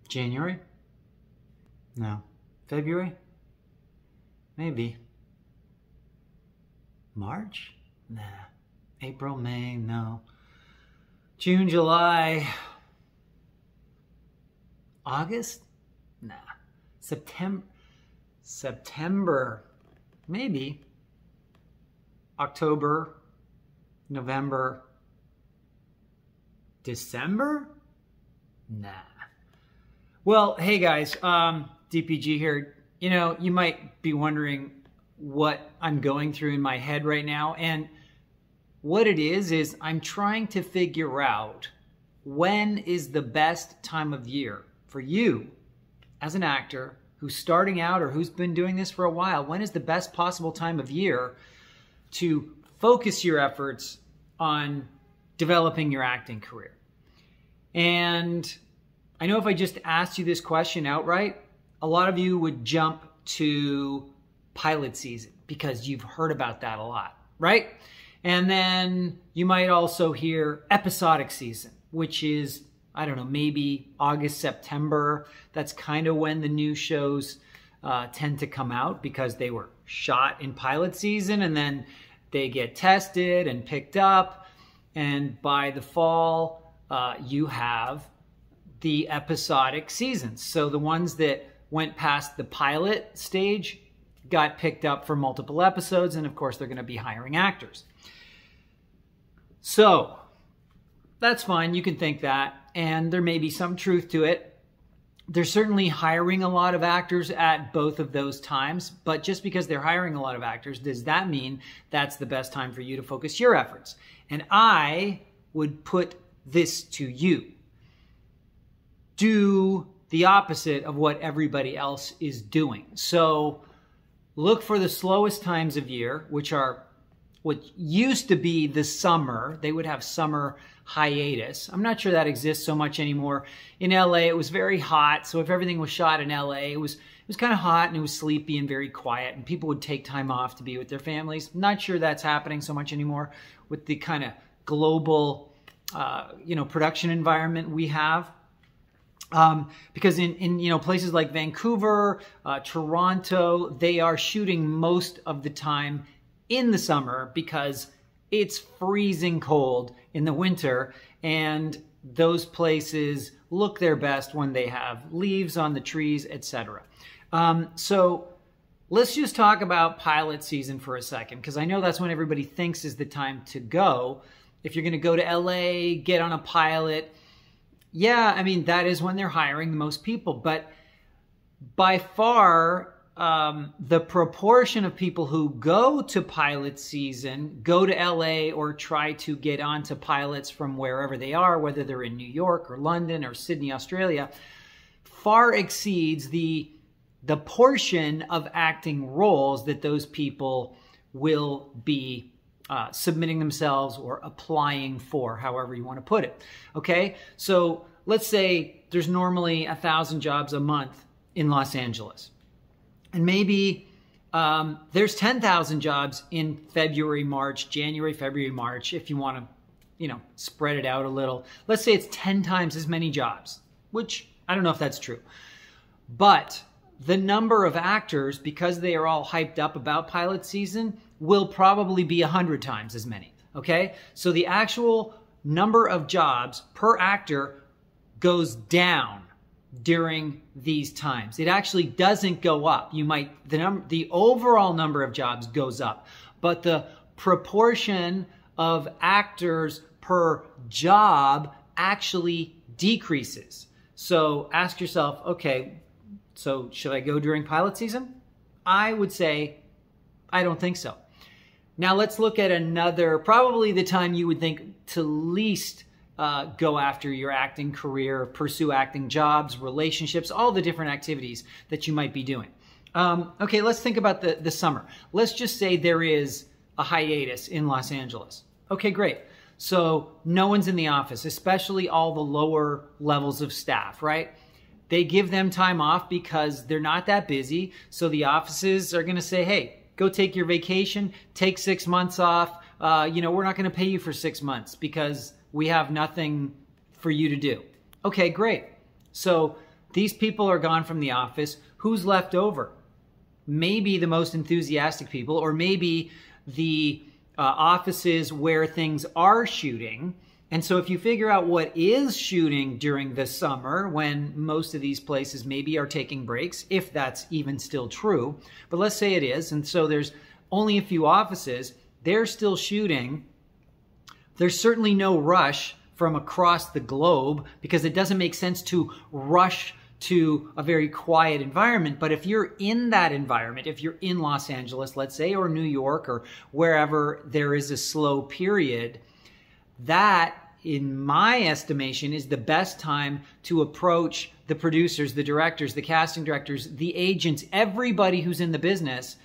January? No. February? Maybe. March? Nah. April, May? No. June, July? August? Nah. September? Maybe. October? November? December? Nah. Well, hey guys, DPG here. You know, you might be wondering what I'm going through in my head right now. And what it is I'm trying to figure out when is the best time of year for you as an actor who's starting out or who's been doing this for a while. When is the best possible time of year to focus your efforts on developing your acting career? And I know if I just asked you this question outright, a lot of you would jump to pilot season because you've heard about that a lot, right? And then you might also hear episodic season, which is, I don't know, maybe August, September. That's kind of when the new shows tend to come out because they were shot in pilot season and then they get tested and picked up. And by the fall, you have the episodic seasons. So the ones that went past the pilot stage got picked up for multiple episodes, and of course they're going to be hiring actors. So that's fine, you can think that, and there may be some truth to it. They're certainly hiring a lot of actors at both of those times, but just because they're hiring a lot of actors, does that mean that's the best time for you to focus your efforts? And I would put this to you. Do the opposite of what everybody else is doing. So look for the slowest times of year, which are what used to be the summer. They would have summer hiatus. I'm not sure that exists so much anymore. In LA, it was very hot. So if everything was shot in LA, it was kind of hot and it was sleepy and very quiet, and people would take time off to be with their families. Not sure that's happening so much anymore with the kind of global, production environment we have. Because in places like Vancouver, Toronto, they are shooting most of the time in the summer because it's freezing cold in the winter, and those places look their best when they have leaves on the trees, etc. So let's just talk about pilot season for a second, because I know that's when everybody thinks is the time to go. If you're going to go to LA, get on a pilot, yeah, I mean, that is when they're hiring the most people. But by far, the proportion of people who go to pilot season, go to LA or try to get onto pilots from wherever they are, whether they're in New York or London or Sydney, Australia, far exceeds the portion of acting roles that those people will be submitting themselves or applying for, however you want to put it. Okay, so let's say there's normally 1,000 jobs a month in Los Angeles, and maybe there's 10,000 jobs in February, March, January, February, March, if you want to, spread it out a little. Let's say it's 10 times as many jobs, which I don't know if that's true, but the number of actors, because they are all hyped up about pilot season, will probably be 100 times as many, okay? So the actual number of jobs per actor goes down during these times. It actually doesn't go up. The overall number of jobs goes up, but the proportion of actors per job actually decreases. So ask yourself, okay, so should I go during pilot season? I would say, I don't think so. Now let's look at another, probably the time you would think to least go after your acting career, pursue acting jobs, relationships, all the different activities that you might be doing. Okay, let's think about the summer. Let's just say there is a hiatus in Los Angeles. Okay, great. So no one's in the office, especially all the lower levels of staff, right? They give them time off because they're not that busy. So the offices are going to say, hey, go take your vacation, take 6 months off. We're not going to pay you for 6 months because we have nothing for you to do. Okay, great. So these people are gone from the office. Who's left over? Maybe the most enthusiastic people, or maybe the offices where things are shooting. And so if you figure out what is shooting during the summer, when most of these places maybe are taking breaks, if that's even still true, but let's say it is, and so there's only a few offices, they're still shooting. There's certainly no rush from across the globe, because it doesn't make sense to rush to a very quiet environment. But if you're in that environment, if you're in Los Angeles, let's say, or New York, or wherever there is a slow period, that, in my estimation, is the best time to approach the producers, the directors, the casting directors, the agents, everybody who's in the business,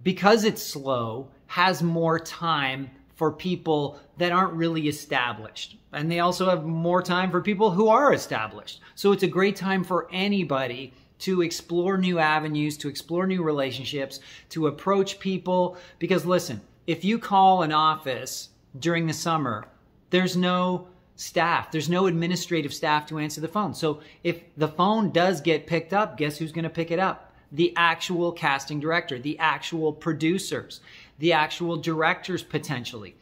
because it's slow, has more time for people that aren't really established. And they also have more time for people who are established. So it's a great time for anybody to explore new avenues, to explore new relationships, to approach people. Because listen, if you call an office during the summer, there's no staff. There's no administrative staff to answer the phone. So if the phone does get picked up, guess who's going to pick it up? The actual casting director, the actual producers, the actual directors potentially.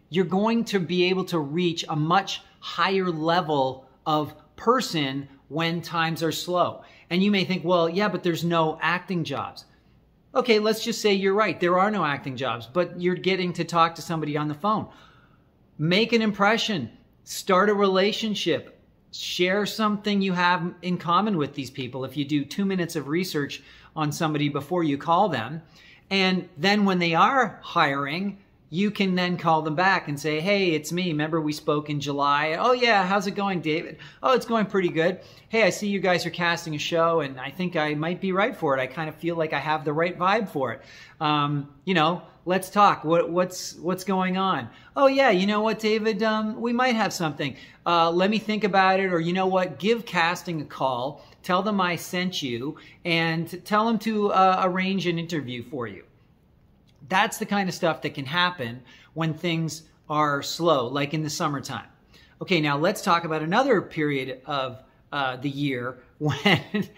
You're going to be able to reach a much higher level of person when times are slow. And you may think, well, yeah, but there's no acting jobs. Okay, let's just say you're right. There are no acting jobs, but you're getting to talk to somebody on the phone. Make an impression, start a relationship, share something you have in common with these people. If you do 2 minutes of research on somebody before you call them, and then when they are hiring, you can then call them back and say, hey, it's me. Remember we spoke in July? Oh yeah, how's it going, David? Oh, it's going pretty good. Hey, I see you guys are casting a show and I think I might be right for it. I kind of feel like I have the right vibe for it. You know, let's talk. What's going on? Oh yeah, you know what, David? We might have something. Let me think about it. Or you know what? Give casting a call. Tell them I sent you and tell them to arrange an interview for you. That's the kind of stuff that can happen when things are slow, like in the summertime. Okay, now let's talk about another period of the year when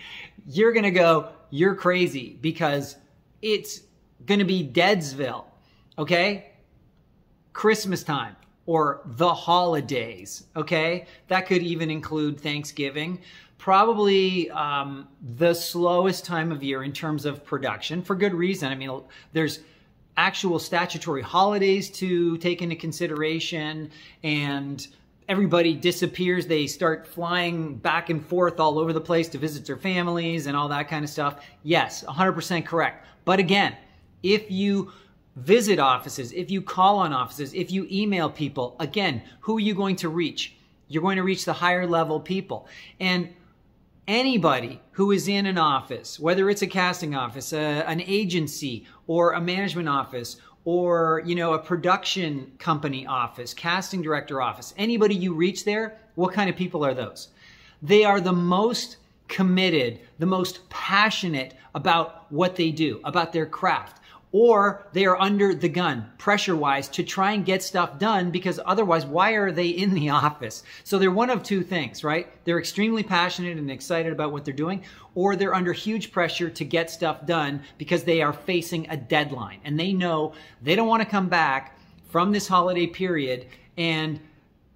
you're going to go, you're crazy, because it's going to be Deadsville, okay? Christmas time or the holidays, okay? That could even include Thanksgiving. Probably the slowest time of year in terms of production, for good reason. I mean, there's actual statutory holidays to take into consideration, and everybody disappears. They start flying back and forth all over the place to visit their families and all that kind of stuff. Yes, 100% correct. But again, if you visit offices, if you call on offices, if you email people, again, who are you going to reach? You're going to reach the higher level people. And anybody who is in an office, whether it's a casting office, an agency, or a management office, or a production company office, casting director office, anybody you reach there, what kind of people are those? They are the most committed, the most passionate about what they do, about their craft. Or they are under the gun, pressure-wise, to try and get stuff done, because otherwise, why are they in the office? So they're one of two things, right? They're extremely passionate and excited about what they're doing, or they're under huge pressure to get stuff done because they are facing a deadline. And they know they don't want to come back from this holiday period and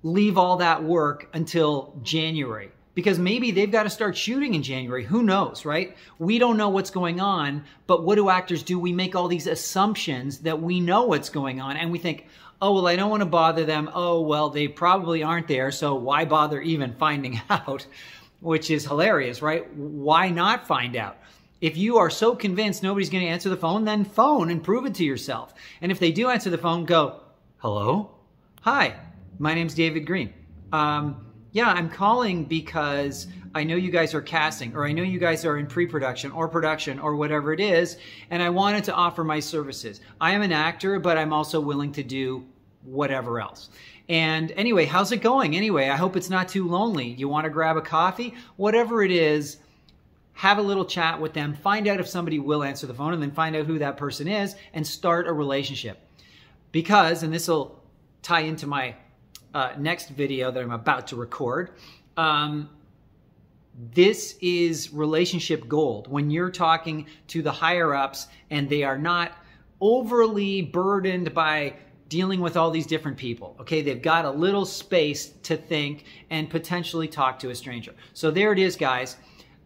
leave all that work until January. Because maybe they've got to start shooting in January. Who knows, right? We don't know what's going on, but what do actors do? We make all these assumptions that we know what's going on, and we think, oh, well, I don't want to bother them. Oh, well, they probably aren't there, so why bother even finding out? Which is hilarious, right? Why not find out? If you are so convinced nobody's going to answer the phone, then phone and prove it to yourself. And if they do answer the phone, go, hello? Hi, my name's David Green. Yeah, I'm calling because I know you guys are casting, or I know you guys are in pre-production or production or whatever it is, and I wanted to offer my services. I am an actor, but I'm also willing to do whatever else. And anyway, how's it going? Anyway, I hope it's not too lonely. You want to grab a coffee? Whatever it is, have a little chat with them, find out if somebody will answer the phone, and then find out who that person is and start a relationship. Because, and this will tie into my next video that I'm about to record. This is relationship gold. When you're talking to the higher ups and they are not overly burdened by dealing with all these different people, okay? They've got a little space to think and potentially talk to a stranger. So there it is, guys.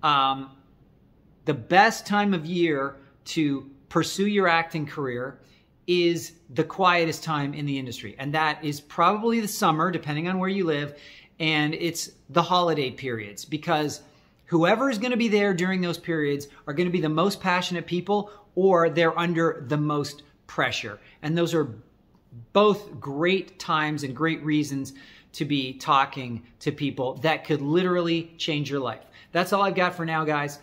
The best time of year to pursue your acting career is the quietest time in the industry. And that is probably the summer, depending on where you live. And it's the holiday periods, because whoever is going to be there during those periods are going to be the most passionate people, or they're under the most pressure. And those are both great times and great reasons to be talking to people that could literally change your life. That's all I've got for now, guys.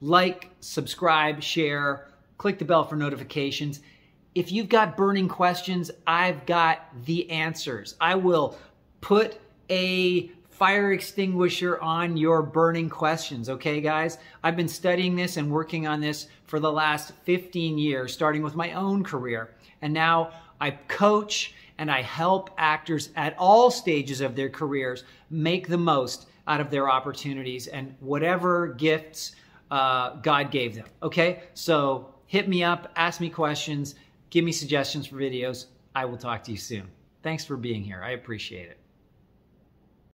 Like, subscribe, share, click the bell for notifications. If you've got burning questions, I've got the answers. I will put a fire extinguisher on your burning questions, okay, guys? I've been studying this and working on this for the last 15 years, starting with my own career. And now I coach and I help actors at all stages of their careers make the most out of their opportunities and whatever gifts God gave them, okay? So hit me up, ask me questions, give me suggestions for videos. I will talk to you soon. Thanks for being here. I appreciate it.